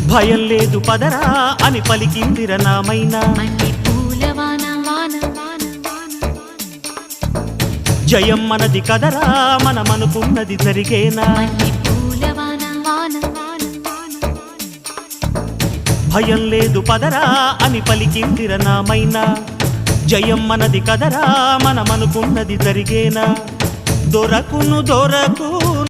భయం లేదు పదరా అని పలికిందిర నామైనా జయం మనది కదరా మనమనుకున్నది జరిగేనా భయం లేదు పదరా అని పలికిందిర నామైనా జయం మనది కదరా మనమనుకున్నది జరిగేనా దొరకును దొరకు